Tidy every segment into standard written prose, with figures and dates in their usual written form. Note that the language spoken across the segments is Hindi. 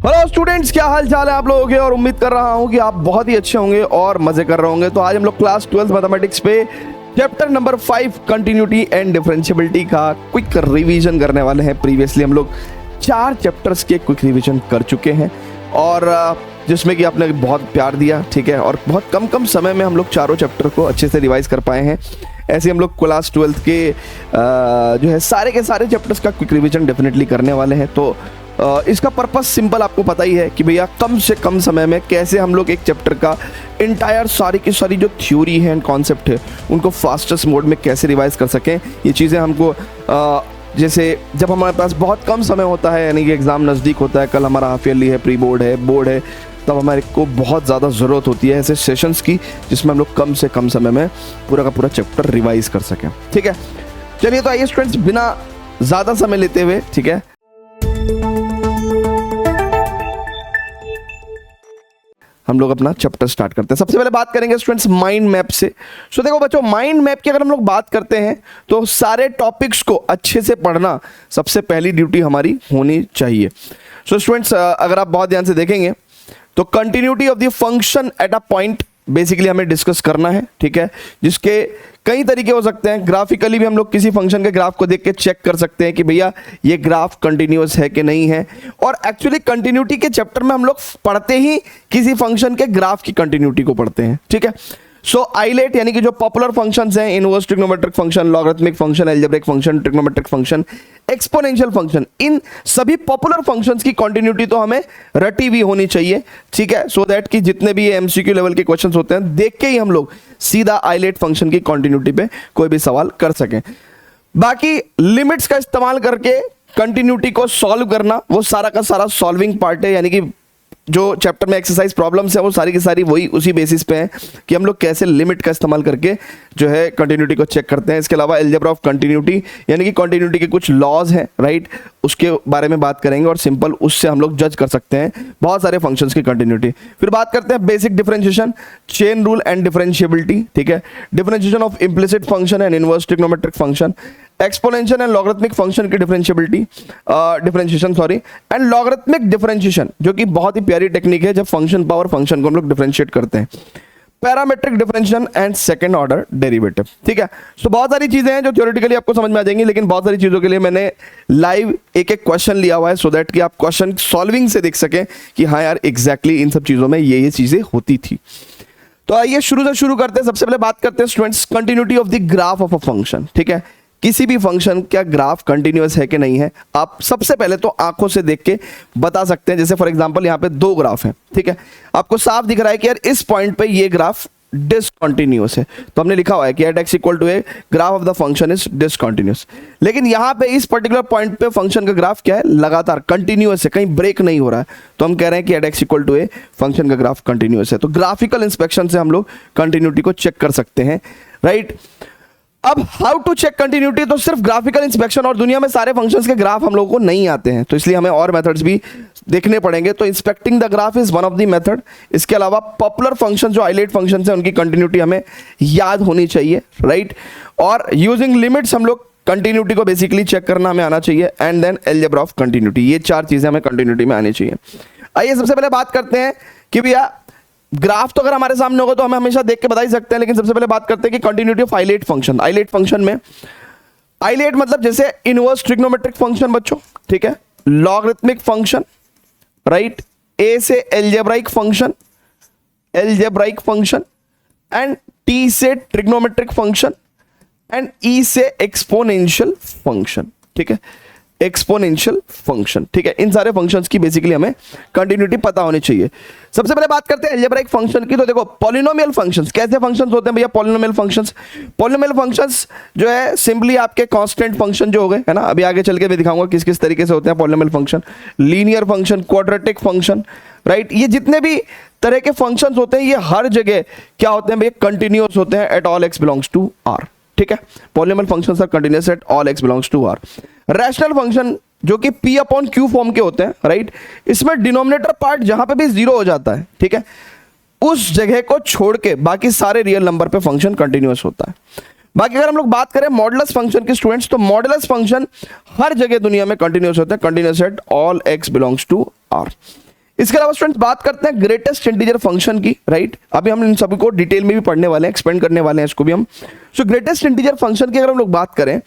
हेलो स्टूडेंट्स, क्या हाल चाल है आप लोगों के। और उम्मीद कर रहा हूं कि आप बहुत ही अच्छे होंगे और मजे कर रहे होंगे। तो आज हम लोग क्लास 12 मैथमेटिक्स पे chapter number 5 continuity and differentiability का क्विक रिवीजन करने वाले हैं। प्रीवियसली हम लोग 4 चैप्टर्स के क्विक रिवीजन कर चुके हैं और जिसमें कि आपने बहुत प्यार दिया, ठीक है। और बहुत कम समय में हम लोग चारों चैप्टर को अच्छे से रिवाइज कर पाए हैं। ऐसे हम लोग क्लास 12 के जो है सारे के सारे चैप्टर्स का क्विक रिवीजन डेफिनेटली करने वाले हैं। तो इसका पर्पस सिंपल आपको पता ही है कि भैया कम से कम समय में कैसे हम लोग एक चैप्टर का इंटायर सारी की सारी जो थ्योरी है एंड कॉन्सेप्ट है उनको फास्टेस्ट मोड में कैसे रिवाइज कर सकें। ये चीज़ें हमको जैसे जब हमारे पास बहुत कम समय होता है, यानी कि एग्ज़ाम नज़दीक होता है, कल हमारा हाफ ईयरली है, प्री बोर्ड है, बोर्ड है, तब हमारे को बहुत ज़्यादा ज़रूरत होती है ऐसे सेशंस की जिसमें हम लोग कम से कम समय में पूरा का पूरा चैप्टर रिवाइज कर सकें, ठीक है। चलिए तो आइए स्टूडेंट्स, बिना ज़्यादा समय लेते हुए, ठीक है, हम लोग अपना चैप्टर स्टार्ट करते हैं। सबसे पहले बात करेंगे स्टूडेंट्स माइंड मैप से। सो देखो बच्चों, माइंड मैप की अगर हम लोग बात करते हैं तो सारे टॉपिक्स को अच्छे से पढ़ना सबसे पहली ड्यूटी हमारी होनी चाहिए। सो स्टूडेंट्स, अगर आप बहुत ध्यान से देखेंगे तो continuity of the function at a point basically हमें डिस्कस करना है, ठीक है। जिसके कई तरीके हो सकते हैं। ग्राफिकली भी हम लोग किसी फंक्शन के ग्राफ को देख के चेक कर सकते हैं कि भैया ये ग्राफ कंटिन्यूअस है कि नहीं है। और एक्चुअली कंटिन्यूटी के चैप्टर में हम लोग पढ़ते ही किसी फंक्शन के ग्राफ की कंटिन्यूटी को पढ़ते हैं, ठीक है। सो आइलेट यानी कि जो पॉपुलर फंक्शंस हैं, inverse trigonometric function, logarithmic function, algebraic function, trigonometric function, exponential function, इन सभी पॉपुलर फंक्शंस की कंटिन्यूटी तो हमें रटी हुई होनी चाहिए, ठीक है। सो दैट कि जितने भी एमसीक्यू लेवल के क्वेश्चंस होते हैं देख के ही हम लोग सीधा आइलेट फंक्शन की कंटिन्यूटी पे कोई भी सवाल कर सकें। बाकी लिमिट्स का इस्तेमाल करके कंटिन्यूटी को सॉल्व करना वो सारा का सारा सॉल्विंग पार्ट है, यानी कि जो चैप्टर में एक्सरसाइज प्रॉब्लम्स है वो सारी की सारी वही उसी बेसिस पे हैं कि हम लोग कैसे लिमिट का इस्तेमाल करके जो है कंटिन्यूटी को चेक करते हैं। इसके अलावा अलजेब्रा ऑफ कंटिन्यूटी यानी कि कंटिन्यूटी के कुछ लॉज हैं, राइट, उसके बारे में बात करेंगे और सिंपल उससे हम लोग जज कर सकते हैं बहुत सारे फंक्शंस की कंटिन्यूटी। फिर बात करते हैं basic differentiation, chain rule and differentiability, ठीक है। Differentiation of implicit function and inverse trigonometric function, exponential and logarithmic function की डिफरेंशिएशन एंड लॉगरिथमिक डिफरेंशिएशन, जो कि बहुत ही प्यारी टेक्निक है जब फंक्शन पावर फंक्शन को हम लोग डिफरेंशिएट करते हैं। Parametric differentiation and second order derivative, ठीक है। सो बहुत सारी चीजें हैं जो थ्योरेटिकली आपको समझ में आ जाएंगी, लेकिन बहुत सारी चीजों के लिए मैंने लाइव एक एक क्वेश्चन लिया हुआ है सो दैट कि आप क्वेश्चन सॉल्विंग से देख सकें कि हाँ यार एग्जैक्टली इन सब चीजों में ये चीजें होती थी। तो आइए शुरू करते हैं। सबसे पहले बात करते हैं students continuity of the graph of a function, ठीक है। किसी भी फंक्शन का ग्राफ कंटिन्यूअस है कि नहीं है आप सबसे पहले तो आंखों से देख के बता सकते हैं। जैसे फॉर एग्जांपल यहाँ पे 2 ग्राफ हैं, ठीक है। आपको साफ दिख रहा है कि यार इस पॉइंट पे ये ग्राफ डिसकंटिन्यूअस है, तो हमने लिखा हुआ है कि at x equal to a graph of the function is discontinuous. लेकिन यहाँ पे इस पर्टिकुलर पॉइंट पे फंक्शन का ग्राफ क्या है, लगातार कंटिन्यूअस है, कहीं ब्रेक नहीं हो रहा है, तो हम कह रहे हैं कि at x equal to a function का ग्राफ कंटिन्यूअस है। तो ग्राफिकल इंस्पेक्शन से हम लोग कंटिन्यूटी को चेक कर सकते हैं, राइट। अब हाउ टू चेक कंटिन्यूटी, तो सिर्फ ग्राफिकल इंस्पेक्शन, और दुनिया में सारे फंक्शंस के ग्राफ हम लोगों को नहीं आते हैं, तो इसलिए हमें और मेथड्स भी देखने पड़ेंगे। तो inspecting the graph is one of the method. इसके अलावा पॉपुलर फंक्शन जो आइलेट फंक्शंस हैं उनकी कंटिन्यूटी हमें याद होनी चाहिए, राइट। और यूजिंग लिमिट्स हम लोग कंटिन्यूटी को बेसिकली चेक करना हमें आना चाहिए, and then algebra of continuity. ये 4 चीजें हमें कंटिन्यूटी में आनी चाहिए। आइए सबसे पहले बात करते हैं कि भैया ग्राफ तो अगर हमारे सामने होगा तो हमें हमेशा देख के बता ही सकते हैं, लेकिन सबसे पहले बात करते हैं कि कंटिन्यूटी ऑफ आइलेट फंक्शन। आइलेट फंक्शन में आइलेट मतलब जैसे इनवर्स ट्रिग्नोमेट्रिक फंक्शन बच्चों, ठीक है, लॉगरिथमिक फंक्शन, राइट, ए से अलजेब्राइक फंक्शन एंड टी से ट्रिग्नोमेट्रिक फंक्शन एंड ई से एक्सपोनेंशियल फंक्शन, ठीक है, एक्सपोनेंशियल फंक्शन, ठीक है। इन सारे फंक्शंस की बेसिकली हमें कंटिन्यूटी पता होनी चाहिए। सबसे पहले बात करते हैं अलजेब्राइक फंक्शन की। तो देखो पॉलिनोमियल फंक्शंस कैसे फंक्शंस होते हैं भैया। पॉलिनोमियल फंक्शंस जो है सिंपली आपके कांस्टेंट फंक्शन जो हो गए, है ना। अभी आगे चल के मैं दिखाऊंगा किस किस तरीके से होते हैं polynomial function, linear function, quadratic function, right. ये जितने भी तरह के फंक्शंस होते हैं ये हर जगह क्या होते हैं भैया, कंटिन्यूअस होते हैं at all x belongs to R, ठीक है। Polynomial functions are continuous at all x belongs to R. Rational function जो कि p अपॉन q फॉर्म के होते हैं, राइट, इसमें डिनोमिनेटर पार्ट जहां पे भी 0 हो जाता है, ठीक है, उस जगह को छोड़ के बाकी सारे रियल नंबर पे फंक्शन कंटिन्यूअस होता है। बाकी अगर हम लोग बात करें मॉडुलस फंक्शन के स्टूडेंट्स, तो मॉडुलस फंक्शन हर जगह दुनिया में कंटिन्यूअस होता है, continuous at all x belongs to R. इसके अलावा स्टूडेंट्स बात करते हैं ग्रेटेस्ट इंटीजर फंक्शन की, राइट। अभी हम इन सभी को डिटेल में भी पढ़ने वाले हैं, एक्सपेंड करने वाले हैं इसको भी हम। सो ग्रेटेस्ट इंटीजर फंक्शन की अगर हम लोग बात करें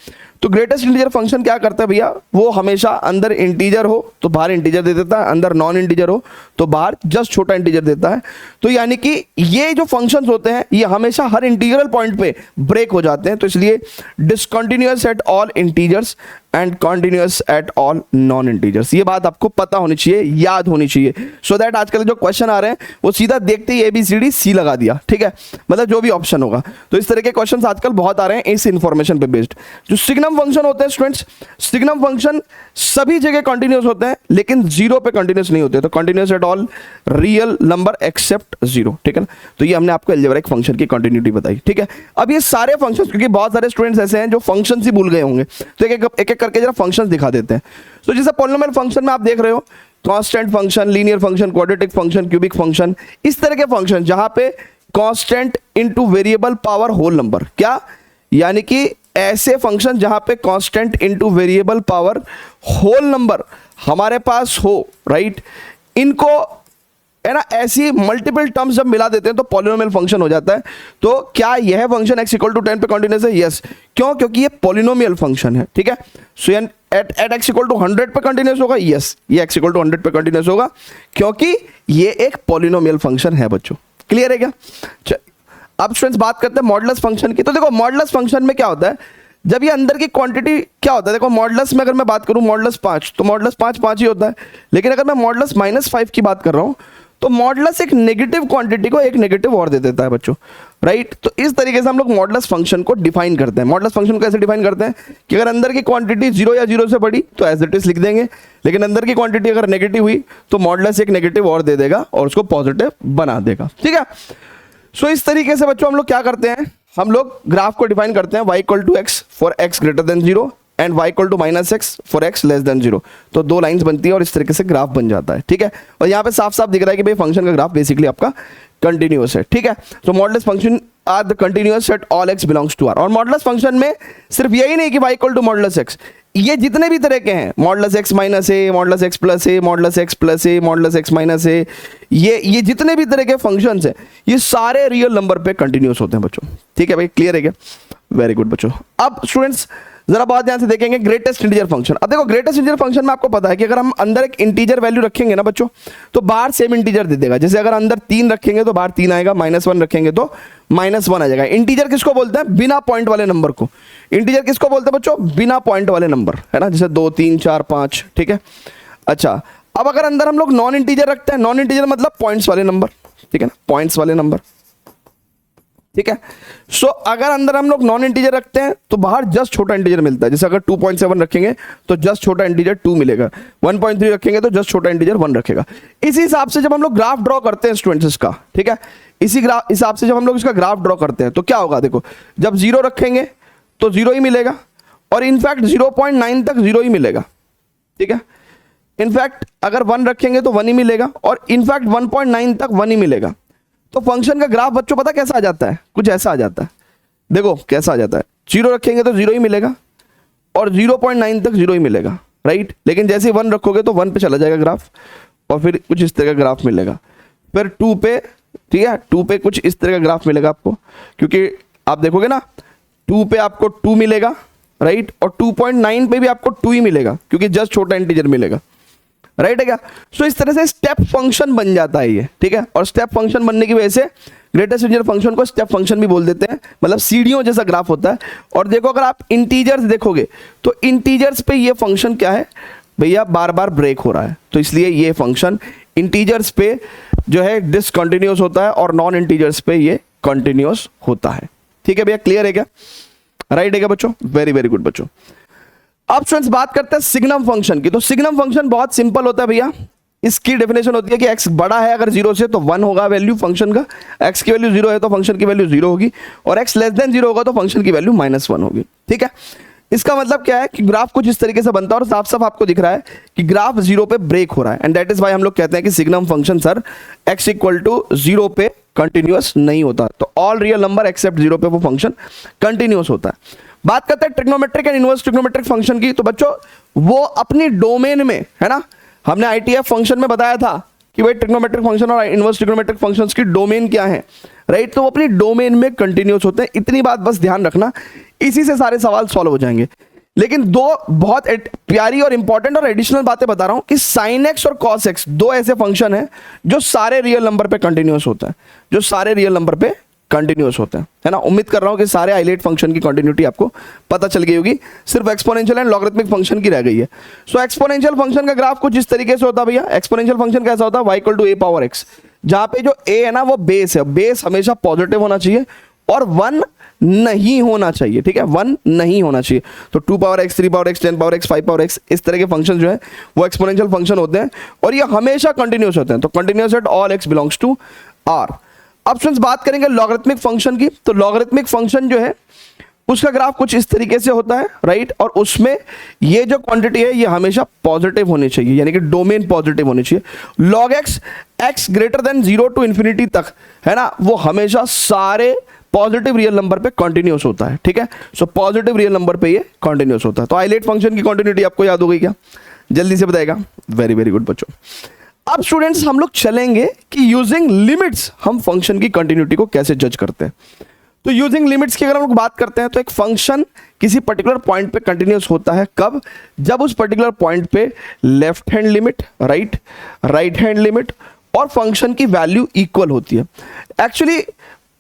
तो ग्रेटेस्ट इंटीजर फंक्शन क्या करता है भैया, वो हमेशा अंदर इंटीजर हो तो बाहर इंटीजर दे देता है, अंदर नॉन इंटीजर हो तो बाहर जस्ट छोटा इंटीजर देता है। तो यानी कि ये जो फंक्शंस होते हैं ये हमेशा हर इंटीग्रल पॉइंट पे ब्रेक हो जाते हैं, तो इसलिए discontinuous at all integers and continuous at all non integers. ये बात आपको पता होनी चाहिए, याद होनी चाहिए, सो दैट आजकल जो क्वेश्चन आ रहे हैं वो सीधा देखते ही ABCD C लगा दिया, ठीक है, मतलब जो भी ऑप्शन होगा। तो इस तरह के क्वेश्चन आजकल बहुत आ रहे हैं इस इंफॉर्मेशन पे बेस्ड। जो सिग्नम फंक्शन होते हैं स्टूडेंट्स, सिग्नम फंक्शन सभी जगह कंटिन्यूअस होते हैं लेकिन जीरो पे कंटिन्यूअस नहीं होते, तो continuous at all real number except zero, ठीक है ना। तो ये हमने आपको अलजेब्रिक फंक्शन की कंटिन्यूटी बताई, ठीक है। अब ये सारे फंक्शंस, क्योंकि बहुत सारे स्टूडेंट्स ऐसे हैं जो फंक्शंस ही भूल गए होंगे, तो एक एक करके जरा फंक्शंस दिखा देते हैं। तो जैसे पॉलिनोमियल फंक्शन में आप देख रहे हो constant function, linear function, quadratic function, cubic function, इस तरह के फंक्शन जहां पे constant into variable power whole number, क्या यानी कि ऐसे फंक्शन जहां पे constant into variable power whole number हमारे पास हो, राइट, इनको है ना ऐसी मल्टीपल टर्म्स जब मिला देते हैं तो पॉलिनोमियल फंक्शन हो जाता है। तो क्या यह फंक्शन x = 10 पे कंटिन्यूअस है? यस। क्यों? क्योंकि ये पॉलिनोमियल फंक्शन है, ठीक है। सो एट x = 100 पे कंटिन्यूअस होगा, यस, ये x = 100 पे कंटिन्यूअस होगा क्योंकि ये एक पॉलिनोमियल फंक्शन है बच्चों। क्लियर है क्या? अब स्टूडेंट्स बात करते हैं मॉडुलस फंक्शन की। तो देखो मॉडुलस फंक्शन में क्या होता है, जब ये अंदर की क्वांटिटी क्या होता है, देखो मॉडुलस में अगर मैं बात करूं मॉडुलस 5 तो मॉडुलस 5 ही होता है, लेकिन अगर मैं मॉडुलस -5 की बात कर रहा हूं तो मॉडुलस एक नेगेटिव क्वांटिटी को एक नेगेटिव और दे देता है बच्चों, राइट। तो इस तरीके से हम लोग मॉडुलस फंक्शन को डिफाइन करते हैं। मॉडुलस फंक्शन को कैसे डिफाइन करते हैं कि अगर अंदर की क्वांटिटी 0 या 0 से बड़ी तो एज इट इज लिख देंगे, लेकिन अंदर की क्वांटिटी अगर नेगेटिव हुई तो मॉडुलस एक नेगेटिव और दे देगा और उसको पॉजिटिव बना देगा, ठीक है। सो इस तरीके से बच्चों हम लोग क्या करते हैं, हम लोग ग्राफ को डिफाइन करते हैं y = x for x > 0 and y = -x for x < 0। तो दो लाइंस बनती है और इस तरीके से ग्राफ बन जाता है, ठीक है। और यहाँ पे साफ साफ दिख रहा है कि भाई फंक्शन का ग्राफ बेसिकली आपका कंटिन्यूअस है, ठीक है। तो modulus function are the continuous at all x belongs to R। और मॉडुलस फंक्शन में सिर्फ यही नहीं कि y = मॉडुलस x, ये जितने भी तरह के हैं modulus x - a, modulus x + a, modulus x + a, modulus x - a, ये जितने भी तरह के फंक्शंस हैं ये सारे रियल नंबर पे कंटिन्यूअस होते हैं बच्चों, ठीक है भाई। क्लियर है क्या? वेरी गुड बच्चों। अब स्टूडेंट्स जरा बहुत ध्यान से देखेंगे ग्रेटेस्ट इंटीजर फंक्शन। अब देखो ग्रेटेस्ट इंटीजर फंक्शन में आपको पता है कि अगर हम अंदर एक इंटीजर वैल्यू रखेंगे ना बच्चों तो बाहर सेम इंटीजर दे देगा। जैसे अगर अंदर 3 रखेंगे तो बाहर 3 आएगा, -1 रखेंगे तो -1 आ जाएगा। इंटीजर किसको बोलते हैं? बिना पॉइंट वाले नंबर को। इंटीजर किसको बोलते हैं बच्चों? बिना पॉइंट वाले नंबर, है ना, जैसे 2, 3, 4, 5, ठीक है। अच्छा, अब अगर अंदर हम लोग नॉन इंटीजर रखते हैं, नॉन इंटीजर मतलब पॉइंट्स वाले नंबर, ठीक है ना, पॉइंट्स वाले नंबर, ठीक है। सो अगर अंदर हम लोग नॉन इंटीजर रखते हैं तो बाहर जस्ट छोटा इंटीजर मिलता है। जैसे अगर 2.7 रखेंगे तो जस्ट छोटा इंटीजर 2 मिलेगा, 1.3 रखेंगे तो जस्ट छोटा इंटीजर 1 रखेगा। इसी हिसाब से जब हम लोग ग्राफ ड्रॉ करते हैं स्टूडेंट्स इसका, ठीक है, इसी हिसाब से जब हम लोग इसका ग्राफ ड्रॉ करते हैं तो क्या होगा, देखो जब 0 रखेंगे तो 0 ही मिलेगा और इनफैक्ट 0.9 तक 0 ही मिलेगा, ठीक है। इनफैक्ट अगर 1 रखेंगे तो 1 ही मिलेगा और इनफैक्ट 1.9 तक 1 ही मिलेगा। तो फंक्शन का ग्राफ बच्चों पता कैसा आ जाता है? कुछ ऐसा आ जाता है, देखो कैसा आ जाता है। 0 रखेंगे तो 0 ही मिलेगा और 0.9 तक 0 ही मिलेगा, राइट। लेकिन जैसे ही 1 रखोगे तो 1 पे चला जाएगा ग्राफ और फिर कुछ इस तरह का ग्राफ मिलेगा। फिर 2 पे, ठीक है, 2 पे कुछ इस तरह का ग्राफ मिलेगा आपको, क्योंकि आप देखोगे ना 2 पे आपको 2 मिलेगा, राइट, और 2.9 पे भी आपको 2 ही मिलेगा क्योंकि जस्ट छोटा इंटीजर मिलेगा, राइट है क्या। सो इस तरह से स्टेप फंक्शन बन जाता है ये, ठीक है। और स्टेप फंक्शन बनने की वजह से ग्रेटेस्ट इंटीजर फंक्शन को स्टेप फंक्शन भी बोल देते हैं, मतलब सीढ़ियों जैसा ग्राफ होता है। और देखो अगर आप इंटीजर्स देखोगे तो इंटीजर्स पे ये फंक्शन क्या है भैया, बार बार ब्रेक हो रहा है, तो इसलिए ये फंक्शन इंटीजर्स पे जो है डिसकंटिन्यूअस होता है और नॉन इंटीजर्स पे ये कंटिन्यूअस होता है, ठीक है भैया। क्लियर है क्या? राइट है क्या बच्चों? वेरी वेरी गुड बच्चों। अब स्टूडेंट्स बात करते हैं सिग्नम फंक्शन की। तो सिग्नम फंक्शन बहुत सिंपल होता है भैया। इसकी डेफिनेशन होती है कि x बड़ा है अगर 0 से तो 1 होगा वैल्यू फंक्शन का, x की वैल्यू 0 है तो फंक्शन की वैल्यू 0 होगी और x < 0 होगा तो फंक्शन की वैल्यू -1 होगी, ठीक है। इसका मतलब क्या है कि ग्राफ कुछ इस तरीके से बनता है और साफ साफ आपको दिख रहा है कि ग्राफ 0 पे ब्रेक हो रहा है एंड दैट इज वाई हम लोग कहते हैं कि सिग्नम फंक्शन सर x = 0 पे कंटिन्यूअस नहीं होता। तो ऑल रियल नंबर एक्सेप्ट 0 पे वो फंक्शन कंटिन्यूअस होता है। बात करते हैं trigonometric and inverse trigonometric function की। तो बच्चों वो अपनी डोमेन में, है ना, हमने ITF फंक्शन में बताया था कि भाई ट्रिग्नोमेट्रिक फंक्शन और इनवर्स ट्रिग्नोमेट्रिक फंक्शंस की डोमेन क्या है, राइट, तो वो अपनी डोमेन में कंटिन्यूस होते हैं। इतनी बात बस ध्यान रखना, इसी से सारे सवाल सॉल्व हो जाएंगे। लेकिन दो बहुत प्यारी और इंपॉर्टेंट और एडिशनल बातें बता रहा हूं कि साइन एक्स और कॉस एक्स दो ऐसे फंक्शन हैं जो सारे रियल नंबर पे कंटिन्यूस होता है, जो सारे रियल नंबर पे कंटिन्यूस होता है ना। उम्मीद कर रहा हूं कि सारे आइलेट फंक्शन की कंटिन्यूटी आपको पता चल गई होगी, सिर्फ एक्सपोनेंशियल एंड लॉगरिथमिक फंक्शन की रह गई है। सो एक्सपोनेंशियल फंक्शन का ग्राफ कुछ इस तरीके से होता है भैया। एक्सपोनेंशियल फंक्शन कैसा होता है, y equal to a power x, जहां पे जो a है ना वो बेस है, बेस हमेशा पॉजिटिव होना चाहिए और 1 नहीं होना चाहिए, ठीक है, 1 नहीं होना चाहिए। तो 2 power x, 3 power x, 10 power x, 5 power x, इस तरह के फंक्शन जो है वो एक्सपोनेंशियल फंक्शन होते हैं और ये हमेशा कंटिन्यूस होते हैं। तो continuous at all x belongs to r। अब फ्रेंड्स बात करेंगे लॉगरिथमिक फंक्शन की। तो लॉगरिथमिक फंक्शन जो है उसका ग्राफ कुछ इस तरीके से होता है, राइट, और उसमें ये जो क्वांटिटी है ये हमेशा पॉजिटिव होनी चाहिए, यानी कि डोमेन पॉजिटिव होनी चाहिए। Log x greater than 0 to infinity तक है ना, वो हमेशा सारे पॉजिटिव रियल नंबर पे कंटिन्यूस होता है, ठीक है। सो पॉजिटिव रियल नंबर पे ये कंटिन्यूस होता है। तो आइलेट फंक्शन की कंटिन्यूटी आपको याद हो गई क्या, जल्दी से बताएगा। वेरी वेरी गुड बच्चों। अब स्टूडेंट्स हम लोग चलेंगे कि यूजिंग लिमिट्स हम फंक्शन की कंटिन्यूटी को कैसे जज करते हैं। तो यूजिंग लिमिट्स की अगर हम लोग बात करते हैं तो एक फंक्शन किसी पर्टिकुलर पॉइंट पे कंटिन्यूस होता है कब, जब उस पर्टिकुलर पॉइंट पे left hand limit, right hand limit और फंक्शन की वैल्यू इक्वल होती है। एक्चुअली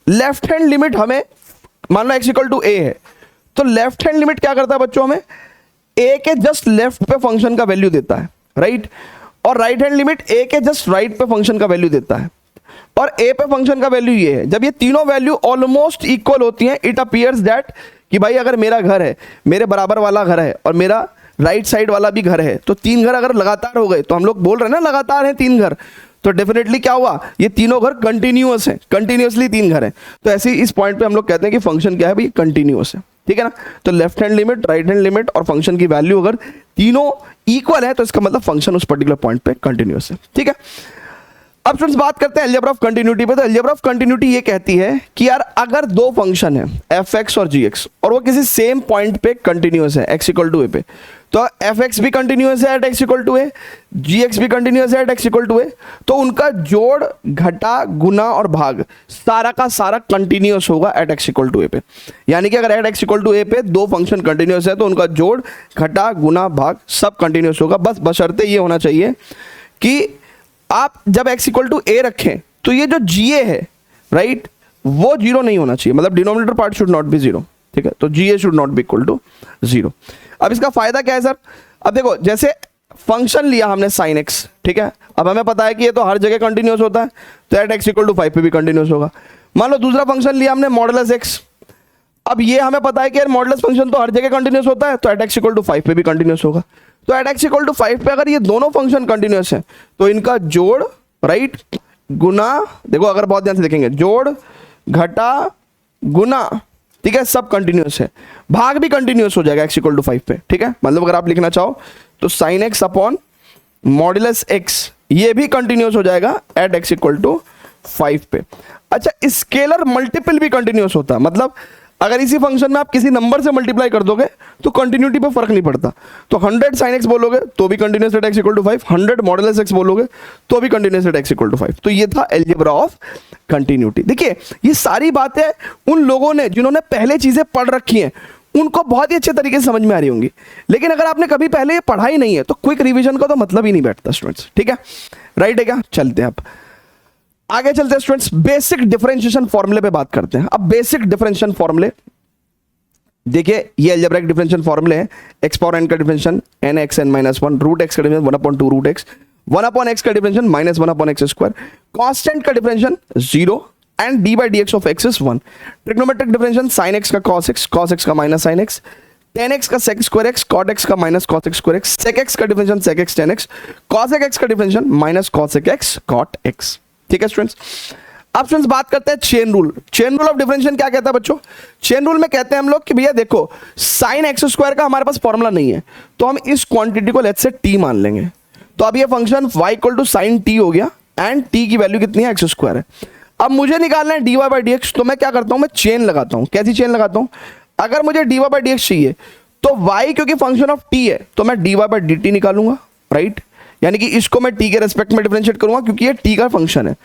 लेफ्ट हैंड लिमिट हमें, मान लो x इक्वल टू a है, तो लेफ्ट हैंड लिमिट क्या करता है बच्चों, हमें a के जस्ट लेफ्ट पे फंक्शन का वैल्यू देता है, राइट, और राइट हैंड लिमिट a के जस्ट राइट पे फंक्शन का वैल्यू देता है और a पे फंक्शन का वैल्यू ये है। जब ये तीनों वैल्यू ऑलमोस्ट इक्वल होती हैं, इट अपीयर्स दैट कि भाई अगर मेरा घर है, मेरे बराबर वाला घर है और मेरा राइट साइड वाला भी घर है, तो 3 घर अगर लगातार हो गए, तो हम लोग बोल रहे हैं ना लगातार हैं 3 घर, तो डेफिनेटली क्या हुआ, ये तीनों घर कंटिन्यूअस हैं, कंटिन्यूअसली 3 घर हैं। तो ऐसे ही इस पॉइंट पे हम लोग कहते हैं कि फंक्शन क्या है भाई, कंटिन्यूअस है, ठीक है ना। तो left hand limit, right hand limit और फंक्शन की वैल्यू अगर तीनों इक्वल है तो इसका मतलब फंक्शन उस पर्टिकुलर पॉइंट पे कंटिन्यूअस है, ठीक है। अब फ्रेंड्स बात करते हैं अलजेब्रा ऑफ कंटिन्यूटी पे। तो अलजेब्रा ऑफ कंटिन्यूटी ये कहती है कि यार अगर दो फंक्शन है f(x) और g(x) और वो किसी सेम पॉइंट पे कंटिन्यूअस है x इक्वल टू a पे, तो f(x) भी कंटिन्यूअस है at x equal to a, g(x) भी कंटिन्यूअस है at x equal to a, तो उनका जोड़, घटा, गुना और भाग सारा का सारा कंटिन्यूअस होगा at x equal to a पे। यानी कि अगर at x equal to a पे दो फंक्शन कंटिन्यूअस है तो उनका जोड़, घटा, गुना, भाग सब कंटिन्यूअस होगा। बस बशर्ते ये होना चाहिए कि आप जब x इक्वल टू a रखें तो ये जो ga है, राइट, वो 0 नहीं होना चाहिए, मतलब denominator part should not be 0, ठीक है। तो ga should not be equal to 0। अब इसका फायदा क्या है सर, अब देखो जैसे फंक्शन लिया हमने sin x, ठीक है, अब हमें पता है कि ये तो हर जगह कंटिन्यूअस होता है, तो एट x इक्वल टू 5 पे भी कंटिन्यूअस होगा। मान लो दूसरा फंक्शन लिया हमने मॉडुलस x, अब ये हमें पता है कि यार मॉडुलस फंक्शन तो हर जगह कंटिन्यूअस होता है, तो एट x इक्वल टू 5 पे भी कंटिन्यूअस होगा। तो एट x इक्वल टू 5 पे अगर ये दोनों फंक्शन कंटिन्यूअस है तो इनका जोड़, राइट, गुना, देखो अगर बहुत ध्यान से देखेंगे, जोड़, घटा, गुना, ठीक है, सब कंटिन्यूअस है, भाग भी कंटिन्यूअस हो जाएगा x इक्वल टू 5 पे, ठीक है। मतलब अगर आप लिखना चाहो तो sin x upon modulus x ये भी कंटिन्यूअस हो जाएगा एट x इक्वल टू 5 पे। अच्छा, स्केलर मल्टीपल भी कंटिन्यूअस होता है, मतलब अगर इसी फंक्शन में आप किसी नंबर से मल्टीप्लाई कर दोगे तो कंटिन्यूटी पे फर्क नहीं पड़ता। तो 100 sin x बोलोगे तो भी continuous at x equal to 5, 100 modulus x बोलोगे तो भी continuous at x equal to 5। तो ये था अलजेब्रा ऑफ कंटिन्यूटी। देखिए ये सारी बातें उन लोगों ने जिन्होंने पहले चीजें पढ़ रखी हैं उनको बहुत ही अच्छे तरीके से समझ में आ रही होंगी, लेकिन अगर आपने कभी पहले ये पढ़ा ही नहीं है तो क्विक रिविजन का तो मतलब ही नहीं बैठता स्टूडेंट्स, ठीक है, राइट है क्या। चलते हैं अब आगे, चलते हैं स्टूडेंट्स, बेसिक डिफरेंशिएशन फॉर्मूले पे बात करते हैं। अब बेसिक डिफरेंशिएशन फॉर्मूले देखिए, ये अलजेब्रिक डिफरेंशिएशन फॉर्मूले है, x पावर n का differentiation n x n minus 1, root x का differentiation 1 upon 2 root x, 1 upon x का differentiation minus 1 upon x square, constant का differentiation 0 and d by dx of x is 1, trigonometric differentiation sin x का cos x का minus sin x, tan x का sec square x, cot x का minus cos x square x, sec x का differentiation sec x tan x, cosec x का differentiation minus cosec x cot x, ठीक है स्टूडेंट्स। अब स्टूडेंट्स बात करते हैं chain rule. Chain rule of differentiation क्या कहता है बच्चों, चेन रूल में कहते हैं हम लोग कि भैया देखो sin x स्क्वायर का हमारे पास फॉर्मूला नहीं है, तो हम इस क्वांटिटी को लेट्स से t मान लेंगे। तो अब ये function y equal to sin t हो गया एंड t की वैल्यू कितनी है, x स्क्वायर है। अब मुझे निकालना है dy बाई dx, तो मैं क्या करता हूं, मैं चेन लगाता हूं। कैसी चेन लगाता हूं, अगर मुझे dy बाई dx चाहिए तो y क्योंकि फंक्शन ऑफ t है तो मैं dy बाई dt निकालूंगा, राइट, यानी कि इसको मैं t के रेस्पेक्ट में डिफरेंशिएट करूंगा क्योंकि ये t का फंक्शन है,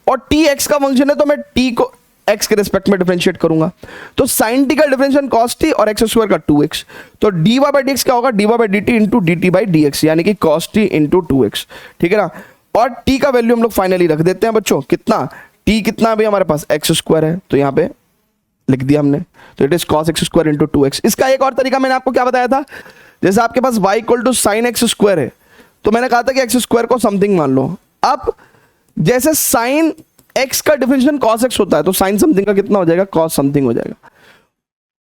और t x का फंक्शन है तो मैं t को x के रेस्पेक्ट में डिफरेंशिएट करूंगा। तो sin t का डिफरेंशिएशन cos t और x स्क्वायर का 2x, तो dy बाई dx क्या होगा, dy by dt into dt by dx, यानी कि cos t इंटू 2x, ठीक है ना। और t का वैल्यू हम लोग फाइनली रख देते हैं बच्चों, कितना t कितना भी हमारे पास x स्क्वायर है, तो यहाँ पे लिख दिया हमने, तो it is cos x square into 2x। इसका एक और तरीका मैंने आपको क्या बताया था, जैसे आपके पास y equal to sine x square है, तो मैंने कहा था कि x स्क्वायर को समथिंग मान लो। अब जैसे साइन x का डिफरेंशिएशन cos x होता है, तो साइन समथिंग का कितना हो जाएगा, cos समथिंग हो जाएगा,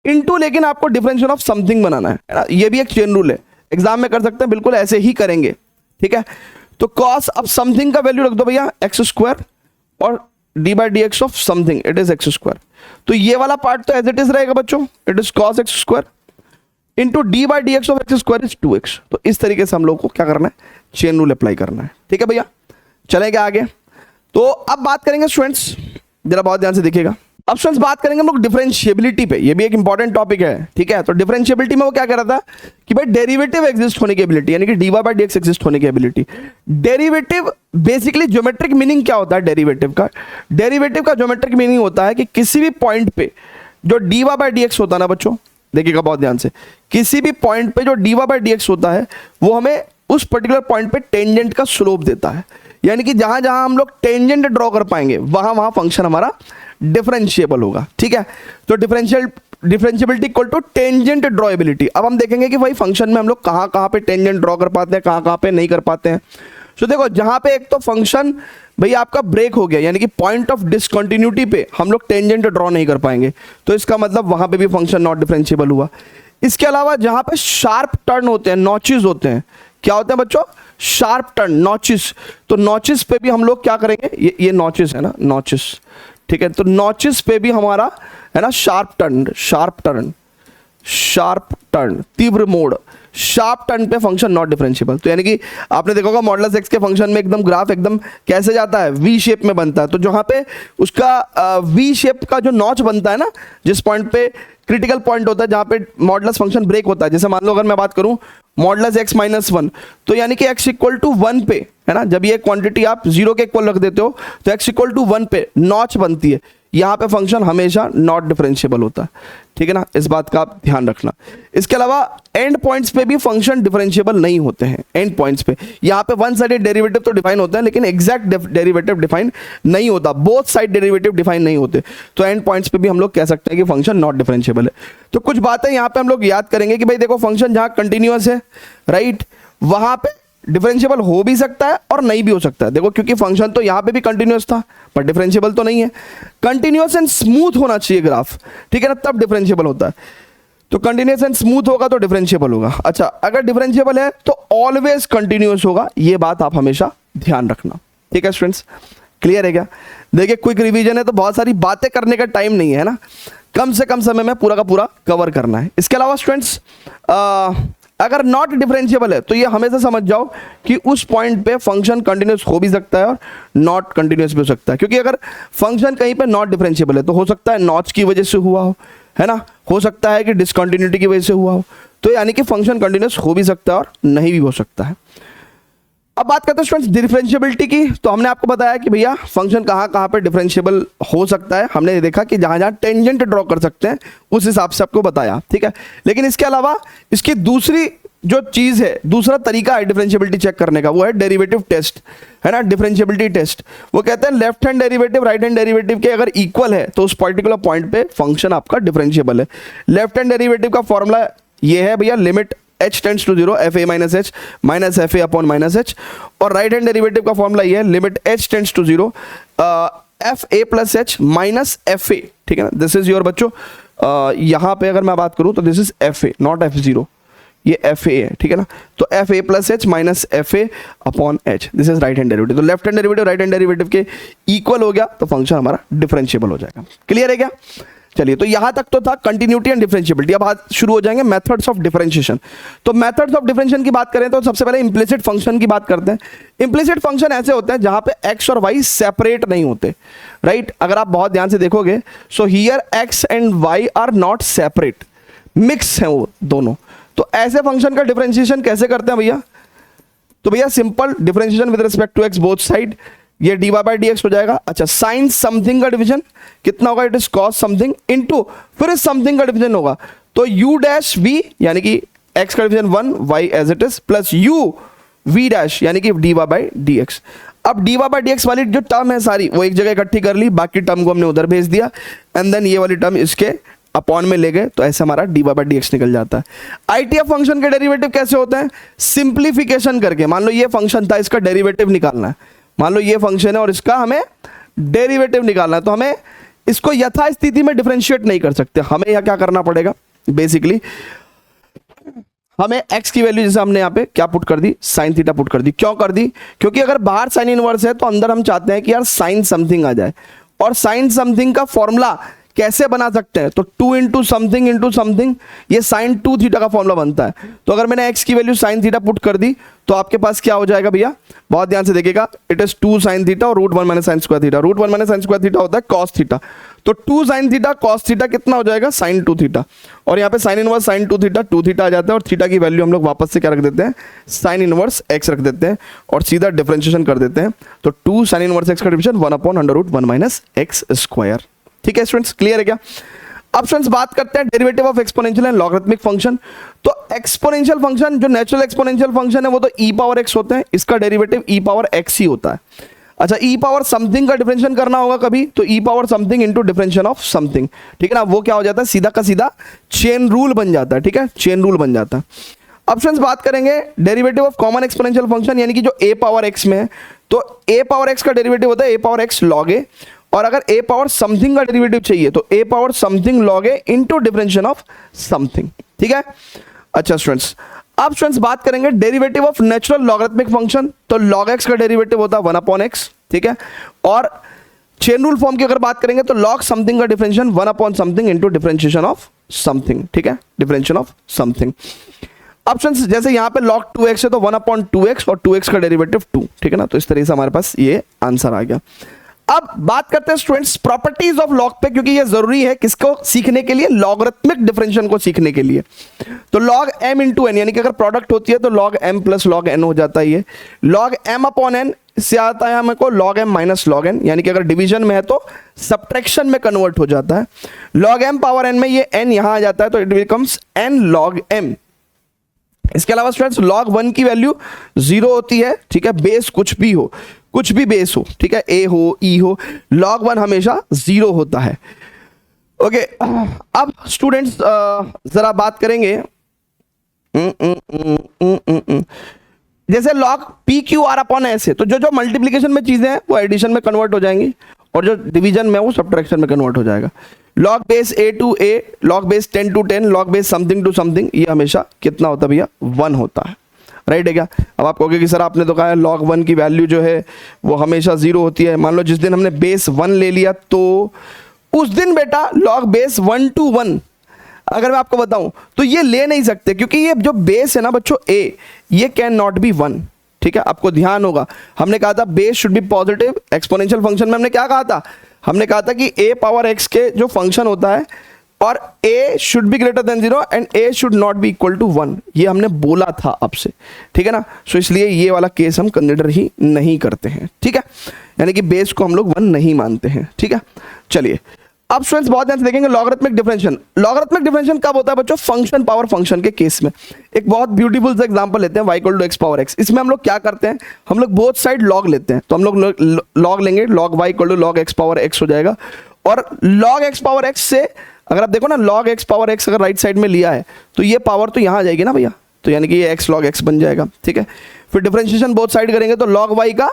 इनटू लेकिन आपको डिफरेंशिएशन ऑफ समथिंग बनाना है ना, ये भी एक चेन रूल है, एग्जाम में कर सकते हैं, बिल्कुल ऐसे ही करेंगे, ठीक है। तो cos अब समथिंग का वैल्यू रख दो भैया x स्क्वायर और d by d x of something, it is x square. तो ये वाला पार्ट तो एज इट इज रहेगा बच्चों, it is cos x square into D by d x of x square is 2x। तो इस तरीके से हम लोग को क्या करना है, चेन रूल अप्लाई करना है, ठीक है भैया। चलेंगे आगे। तो अब बात करेंगे स्टूडेंट्स, जरा बहुत ध्यान से देखिएगा। अब स्टूडेंट्स बात करेंगे हम लोग डिफरेंशिएबिलिटी पे, ये भी एक इंपॉर्टेंट टॉपिक है, ठीक है। तो डिफरेंशिएबिलिटी में वो क्या कह रहा था कि भाई डेरिवेटिव एग्जिस्ट होने की एबिलिटी, यानी कि dy बाई dx एग्जिस्ट होने की ability. Derivative basically geometric meaning क्या होता है डेरिवेटिव का, डेरिवेटिव का ज्योमेट्रिक मीनिंग होता है कि किसी भी पॉइंट पे जो dy बाई dx होता है ना बच्चों, देखिएगा बहुत ध्यान से, किसी भी पॉइंट पे जो dy बाई dx होता है वो हमें उस पर्टिकुलर पॉइंट पे टेंजेंट का स्लोप देता है, यानी कि जहां जहां हम लोग टेंजेंट ड्रॉ कर पाएंगे वहां वहां फंक्शन हमारा डिफरेंशिएबल होगा, ठीक है। तो डिफरेंशिएबिलिटी इक्वल टू टेंजेंट ड्रॉएबिलिटी। अब हम देखेंगे कि भाई फंक्शन में हम लोग कहां कहां पे टेंजेंट ड्रॉ कर पाते हैं, कहां कहां पे नहीं कर पाते हैं। तो देखो जहां पे एक तो फंक्शन भाई आपका ब्रेक हो गया, यानी कि पॉइंट ऑफ डिसकंटिन्यूटी पे हम लोग टेंजेंट ड्रॉ नहीं कर पाएंगे, तो इसका मतलब वहां पे भी फंक्शन नॉट डिफरेंशिएबल हुआ। इसके अलावा जहां पे शार्प टर्न होते हैं, नॉचेस होते हैं, क्या होते हैं बच्चों, शार्प टर्न, नॉचेस, तो नॉचेस पे भी हम लोग क्या करेंगे, ये नॉचेस है ना, नॉचेस, ठीक है। तो नॉचेस पे भी हमारा है ना sharp turn, sharp turn, sharp turn, तीव्र मोड़, शार्प टर्न पे फंक्शन नॉट डिफरेंशिएबल। तो यानी कि आपने देखा होगा मॉडुलस एक्स के फंक्शन में एकदम ग्राफ एकदम कैसे जाता है, वी शेप में बनता है। तो जहां पे उसका वी शेप का जो नॉच बनता है ना, जिस पॉइंट पे क्रिटिकल पॉइंट होता है जहां पे मॉडुलस फंक्शन ब्रेक होता है, जैसे मान लो अगर मैं बात करूं मॉडुलस x माइनस 1, तो यानी कि x इक्वल टू 1 पे है ना, जब ये क्वांटिटी आप 0 के इक्वल रख देते हो तो x इक्वल टू 1 पे नॉच बनती है, यहाँ पे फंक्शन हमेशा नॉट डिफरेंशिएबल होता है, ठीक है ना, इस बात का आप ध्यान रखना। इसके अलावा एंड पॉइंट्स पे भी फंक्शन डिफरेंशिएबल नहीं होते हैं, एंड पॉइंट्स पे यहाँ पे वन साइडेड डेरिवेटिव तो डिफाइन होता है लेकिन एग्जैक्ट डेरिवेटिव डिफाइन नहीं होता, बोथ साइड डेरिवेटिव डिफाइन नहीं होते, तो एंड पॉइंट्स पे भी हम लोग कह सकते हैं कि फंक्शन नॉट डिफरेंशिएबल है। तो कुछ बातें यहाँ पे हम लोग याद करेंगे कि भाई देखो फंक्शन जहाँ कंटिन्यूअस है राइट, वहां पे डिफरेंशिएबल हो भी सकता है और नहीं भी हो सकता है। देखो क्योंकि फंक्शन तो यहाँ पे भी कंटिन्यूअस था पर डिफरेंशिएबल तो नहीं है, कंटिन्यूअस एंड स्मूथ होना चाहिए ग्राफ, ठीक है ना, तब डिफरेंशिएबल होता है। तो कंटिन्यूअस एंड स्मूथ होगा तो डिफरेंशिएबल होगा। अच्छा अगर डिफरेंशिएबल है तो ऑलवेज कंटिन्यूअस होगा, ये बात आप हमेशा ध्यान रखना, ठीक है स्टूडेंट्स, क्लियर है क्या। देखिए क्विक रिवीजन है तो बहुत सारी बातें करने का टाइम नहीं है ना, कम से कम समय में पूरा का पूरा कवर करना है। इसके अलावा स्टूडेंट्स अगर नॉट डिफरेंशिएबल है तो ये हमेशा समझ जाओ कि उस पॉइंट पे फंक्शन कंटिन्यूअस हो भी सकता है और नॉट कंटिन्यूअस भी हो सकता है, क्योंकि अगर फंक्शन कहीं पे नॉट डिफरेंशिएबल है तो हो सकता है नॉच की वजह से हुआ हो, है ना, हो सकता है कि डिसकंटिन्यूटी की वजह से हुआ हो, तो यानी कि फंक्शन कंटिन्यूअस हो भी सकता है और नहीं भी हो सकता है। अब बात करते हैं स्टूडेंट्स डिफरेंशिएबिलिटी की। तो हमने आपको बताया कि भैया फंक्शन कहाँ कहाँ पे डिफरेंशिएबल हो सकता है, हमने देखा कि जहाँ जहाँ टेंजेंट ड्रॉ कर सकते हैं उस हिसाब से आपको बताया, ठीक है। लेकिन इसके अलावा इसकी दूसरी जो चीज़ है, दूसरा तरीका है डिफरेंशिएबिलिटी चेक करने का, वो है डेरिवेटिव टेस्ट, है ना, डिफरेंशिएबिलिटी टेस्ट। वो कहते हैं left hand derivative right hand derivative के अगर इक्वल है तो उस पर्टिकुलर पॉइंट पे फंक्शन आपका डिफरेंशिएबल है। लेफ्ट हैंड डेरिवेटिव का फॉर्मूला ये है भैया, limit h tends to 0 fa minus h minus fa upon minus h, और राइट हैंड डेरिवेटिव का फॉर्मूला ये है limit h tends to 0 fa plus h minus fa, ठीक है ना। दिस इज योर बच्चों यहाँ पे अगर मैं बात करूँ तो this is fa not f0, ये fa है, ठीक है ना। तो fa plus h minus fa upon h, this is right hand derivative. तो left hand derivative right hand derivative के इक्वल हो गया तो फंक्शन हमारा डिफरेंशिएबल हो जाएगा, क्लियर है क्या। चलिए तो यहां तक तो था कंटिन्यूटी एंड डिफरेंशिएबिलिटी। अब बात शुरू हो जाएंगे मेथड्स ऑफ डिफरेंशिएशन। तो मेथड्स ऑफ डिफरेंशिएशन की बात करें तो सबसे पहले इंप्लिसिट फंक्शन की बात करते हैं। इंप्लिसिट फंक्शन ऐसे होते हैं जहां पे x और y सेपरेट नहीं होते, राइट। अगर आप बहुत ध्यान से देखोगे so here x and y are not separate, mix है वो दोनों। तो ऐसे फंक्शन का डिफरेंशिएशन कैसे करते हैं भैया, तो भैया simple differentiation with respect to x both side, ये dy बाई डी एक्स हो जाएगा। अच्छा, साइन समथिंग का डिवीजन कितना होगा, it is cos something into फिर इस समथिंग का डिवीजन होगा, तो u डैश v यानी कि x का division 1 y as it is plus u v dash यानी कि dy बाई डी एक्स। अब dy बाई डी एक्स वाली जो टर्म है सारी वो एक जगह इकट्ठी कर ली, बाकी टर्म को हमने उधर भेज दिया एंड देन ये वाली टर्म इसके अपॉन में ले गए, तो ऐसे हमारा dy बाई डी एक्स निकल जाता है। आईटीएफ फंक्शन के डेरिवेटिव कैसे होते हैं, सिंप्लीफिकेशन करके। मान लो ये फंक्शन था, इसका डेरिवेटिव निकालना है, मान लो ये फंक्शन है और इसका हमें डेरिवेटिव निकालना है, तो हमें इसको यथास्थिति में डिफरेंशिएट नहीं कर सकते, हमें यहाँ क्या करना पड़ेगा, बेसिकली हमें x की वैल्यू जैसे हमने यहाँ पे क्या पुट कर दी, साइन थीटा पुट कर दी। क्यों कर दी, क्योंकि अगर बाहर साइन इनवर्स है तो अंदर हम चाहते हैं कि यार साइन समथिंग आ जाए, और साइन समथिंग का फॉर्मूला कैसे बना सकते हैं, तो 2 इंटू समथिंग, ये साइन 2 थीटा का फॉर्मूला बनता है। तो अगर मैंने x की वैल्यू साइन थीटा पुट कर दी तो आपके पास क्या हो जाएगा भैया, बहुत ध्यान से देखिएगा, इट इज 2 साइन थीटा और root 1 minus sine square theta, root 1 minus sine square theta होता है कॉस थीटा, तो 2 साइन थीटा कॉस थीटा कितना हो जाएगा, साइन 2 थीटा, और यहाँ पे साइन इनवर्स साइन 2 थीटा आ जाता है, और थीटा की वैल्यू हम लोग वापस से क्या रख देते हैं, साइन इनवर्स x रख देते हैं और सीधा डिफरेंशिएशन कर देते हैं, तो 2 साइन इनवर्स x का division 1 upon under root 1 minus x square. ठीक है स्टूडेंट्स, क्लियर है क्या। अब स्टूडेंट्स बात करते हैं derivative of exponential and logarithmic function. तो एक्सपोनेंशियल फंक्शन जो नेचुरल एक्सपोनेंशियल फंक्शन है वो तो e पावर x होते हैं, इसका डेरिवेटिव e पावर x ही होता है। अच्छा, e पावर समथिंग का डिफरेंशिएशन करना होगा कभी, तो e power something into differentiation of something, ठीक है ना, वो क्या हो जाता है, सीधा का सीधा चेन रूल बन जाता है। ठीक है, चेन रूल बन जाता है। अब स्टूडेंट्स बात करेंगे derivative of common exponential function, यानी कि जो a पावर x में है, तो a पावर x का डेरिवेटिव होता है a power x log a, और अगर a पावर समथिंग का डेरिवेटिव चाहिए तो a power something log a into differentiation of something. ठीक है। अच्छा स्टूडेंट्स, अब स्टूडेंट्स बात करेंगे derivative of natural logarithmic function, तो log x का डेरिवेटिव होता है 1 अपॉन x। ठीक है, और चेन रूल फॉर्म की अगर बात करेंगे तो log समथिंग का differentiation 1 upon something into differentiation of something. ठीक है, डिफरेंशिएशन ऑफ समथिंग। अब स्टूडेंट्स जैसे यहाँ पे log 2x है तो 1 अपॉन 2x और 2x का डेरिवेटिव 2। ठीक है ना, तो इस तरीके से हमारे पास ये आंसर आ गया। अब बात करते हैं स्टूडेंट्स प्रॉपर्टीज ऑफ लॉग पे, क्योंकि ये जरूरी है किसको सीखने के लिए, लॉगरिथमिक डिफरेंशिएशन को सीखने के लिए। तो log m इंटू एन, यानी कि अगर प्रोडक्ट होती है तो log m plus log n हो जाता है, ये log m अपॉन n से आता है हमको log m minus log n, यानी कि अगर डिवीजन में है तो सब्ट्रैक्शन में कन्वर्ट हो जाता है। log m पावर n में ये n यहां आ जाता है तो it becomes n log m। इसके अलावा स्टूडेंट्स log 1 की वैल्यू 0 होती है। ठीक है, बेस कुछ भी हो, कुछ भी बेस हो, ठीक है, a हो e हो, log 1 हमेशा 0 होता है। ओके, अब स्टूडेंट्स जरा बात करेंगे जैसे log p q r upon s है, तो जो जो मल्टीप्लीकेशन में चीजें हैं वो एडिशन में कन्वर्ट हो जाएंगी और जो डिवीजन में वो सब्ट्रैक्शन में कन्वर्ट हो जाएगा। log base a to a, log base 10 to 10, log base something to something, ये हमेशा कितना होता है भैया, 1 होता है। राइट है क्या। अब आप कहोगे कि सर आपने तो कहा है log 1 की वैल्यू जो है वो हमेशा 0 होती है। मान लो जिस दिन हमने बेस 1 ले लिया तो उस दिन बेटा log बेस 1 टू 1 अगर मैं आपको बताऊं तो ये ले नहीं सकते, क्योंकि ये जो बेस है ना बच्चों a, ये कैन नॉट बी 1। ठीक है, आपको ध्यान होगा, हमने कहा था base should be positive. Exponential function में हमने क्या कहा था, हमने कहा था कि a पावर x के जो फंक्शन होता है और a should be greater than 0 and a should not be equal to 1, ये हमने बोला था आपसे। ठीक है ना, सो इसलिए ये वाला केस हम कंसिडर ही नहीं करते हैं। ठीक है, यानी कि बेस को हम लोग 1 नहीं मानते हैं। ठीक है, चलिए अब स्टूडेंट्स बहुत ध्यान से देखेंगे लॉगरिथमिक डिफरेंशिएशन। लॉगरिथमिक डिफरेंशिएशन कब होता है बच्चों, फंक्शन पावर फंक्शन के केस में। एक बहुत ब्यूटीफुल सा एग्जांपल लेते हैं y equal to x power x। इसमें हम लोग क्या करते हैं, हम लोग बोथ साइड लॉग लेते हैं, तो हम लोग लॉग लेंगे, log y equal to log x power x हो जाएगा। और log x पावर x से अगर आप देखो ना log x पावर x अगर राइट साइड में लिया है तो ये पावर तो यहाँ आ जाएगी ना भैया, तो यानी कि ये x log x बन जाएगा। ठीक है, फिर डिफरेंशिएशन बोथ साइड करेंगे तो log y का,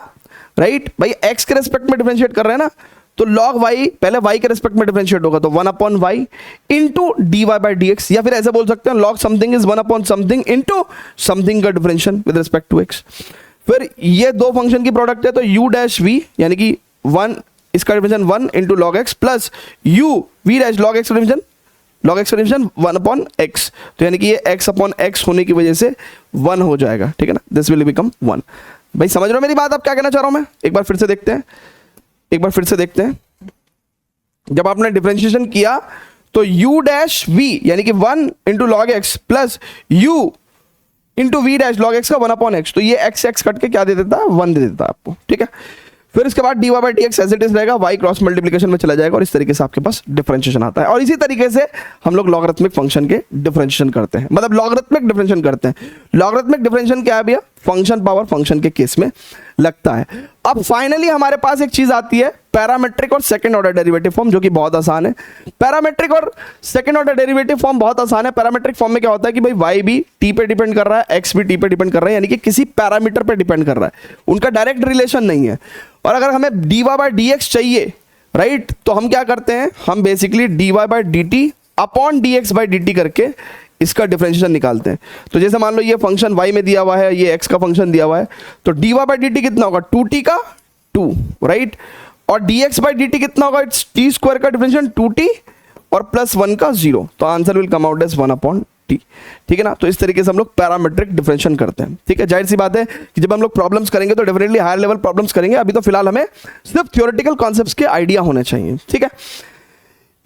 राइट भाई x के रेस्पेक्ट में डिफरेंशिएट कर रहे हैं ना, तो log y पहले y के रेस्पेक्ट में डिफरेंशिएट होगा तो 1 upon y into d y by d x, या फिर ऐसे बोल सकते हैं log something is 1 upon something into something का differentiation with respect to x। फिर ये दो फंक्शन की प्रोडक्ट है तो u डैश v यानी कि 1, इसका differentiation 1 into log x plus u v dash log x differentiation, log x differentiation 1 upon x, तो यानी कि ये x अपॉन x होने की वजह से 1 हो जाएगा। ठीक है ना, दिस विल बिकम 1। भाई समझ रहे हो मेरी बात, आप क्या कहना चाह रहा हूं मैं, एक बार फिर से देखते हैं, एक बार फिर से देखते हैं। जब आपने डिफरेंशिएशन किया तो u डैश v यानी कि 1 into log x plus u into v dash log x का 1/x, तो ये एक्स एक्स कट के क्या दे देता है, 1 दे देता है आपको, ठीक है। फिर इसके बाद dy by d x as it is रहेगा, y क्रॉस मल्टीप्लिकेशन में चला जाएगा और इस तरीके से आपके पास डिफरेंशिएशन आता है। और इसी तरीके से हम लोग लॉगरिथमिक फंक्शन के डिफरेंशिएशन करते हैं, मतलब लॉगरिथमिक डिफरेंशिएशन करते हैं। लॉगरिथमिक डिफरेंशिएशन क्या है भैया, फंक्शन पावर फंक्शन के केस में लगता है। अब फाइनली हमारे पास एक चीज आती है पैरामेट्रिक और सेकंड ऑर्डर डेरिवेटिव फॉर्म, जो कि बहुत आसान है। पैरामेट्रिक और सेकंड ऑर्डर डेरिवेटिव फॉर्म बहुत आसान है। पैरामेट्रिक फॉर्म में क्या होता है कि भाई y भी t पे डिपेंड कर रहा है, x भी t पे डिपेंड कर रहा है, यानी कि किसी पैरामीटर पे डिपेंड कर रहा है, उनका डायरेक्ट रिलेशन नहीं है। और अगर हमें dy बाई dx चाहिए, राइट, तो हम क्या करते हैं, हम basically dy by dt upon dx by dt करके इसका डिफरेंशिएशन निकालते हैं। तो जैसे मान लो ये फंक्शन y में दिया हुआ है, ये x का फंक्शन दिया हुआ है, तो dy बाई dt कितना होगा, 2t का 2, राइट, और dx बाई dt कितना होगा, इट्स t स्क्वायर का डिफरेंशिएशन 2t और प्लस 1 का 0, तो answer will come out as 1/t, ठीक है ना। तो इस तरीके से हम लोग पैरामेट्रिक डिफरेंशिएशन करते हैं, ठीक है। जाहिर सी बात है कि जब हम लोग प्रॉब्लम्स करेंगे तो डेफिनेटली हायर लेवल प्रॉब्लम्स करेंगे, अभी तो फिलहाल हमें सिर्फ थ्योरेटिकल कॉन्सेप्ट्स के आइडिया होने चाहिए, ठीक है।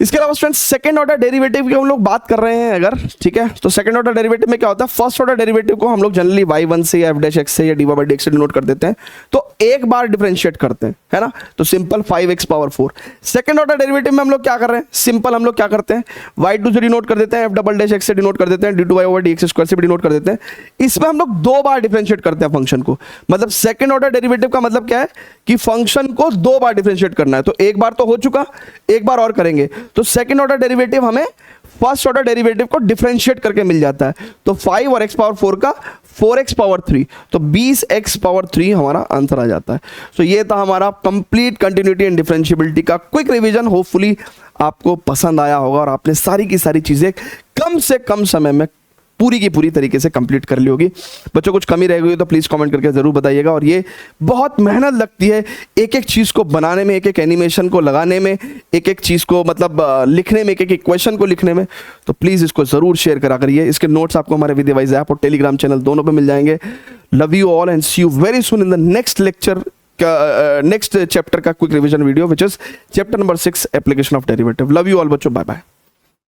इसके अलावा स्टूडेंट्स सेकंड ऑर्डर डेरिवेटिव की हम लोग बात कर रहे हैं अगर, ठीक है, तो सेकंड ऑर्डर डेरिवेटिव में क्या होता है, फर्स्ट ऑर्डर डेरिवेटिव को हम लोग जनरली y1 से या f डैश x से या dy बाई dx से डिनोट कर देते हैं, तो एक बार डिफरेंशिएट करते हैं, है ना, तो simple 5x power 4। Second order derivative में हम लोग क्या कर रहे हैं, सिंपल हम लोग क्या करते हैं, y2 से डिनोट कर देते हैं, f डबल डैश x से डिनोट कर देते हैं, d2y ओवर dx स्क्वायर से भी डिनोट कर देते हैं। इसमें हम लोग 2 बार डिफरेंशिएट करते हैं फंक्शन को, मतलब सेकंड ऑर्डर डेरिवेटिव का मतलब क्या है कि फंक्शन को 2 बार डिफरेंशिएट करना है। तो एक बार तो हो चुका, एक बार और करेंगे, तो सेकंड ऑर्डर डेरिवेटिव हमें फर्स्ट ऑर्डर डेरिवेटिव को डिफरेंशिएट करके मिल जाता है। तो 5 और x पावर 4 का 4x पावर 3, तो 20x पावर 3 हमारा आंसर आ जाता है। तो ये था हमारा कंप्लीट कंटिन्यूटी एंड डिफरेंशिएबिलिटी का क्विक रिवीजन। होपफुली आपको पसंद आया होगा और आपने सारी की सारी चीजें कम से कम समय में पूरी की पूरी तरीके से कंप्लीट कर ली होगी। बच्चों कुछ कमी रह गई तो प्लीज़ कमेंट करके ज़रूर बताइएगा। और ये बहुत मेहनत लगती है एक एक चीज़ को बनाने में, एक एक एनिमेशन को लगाने में, एक एक चीज़ को मतलब लिखने में, एक एक इक्वेशन को लिखने में, तो प्लीज़ इसको ज़रूर शेयर करा करिए। इसके नोट्स आपको हमारे विद्यावाइज ऐप और टेलीग्राम चैनल दोनों पर मिल जाएंगे। Love you all and see you very soon in the next lecture का नेक्स्ट चैप्टर का quick revision video which is chapter number 6 application of derivative. Love you all बच्चों, बाय बाय।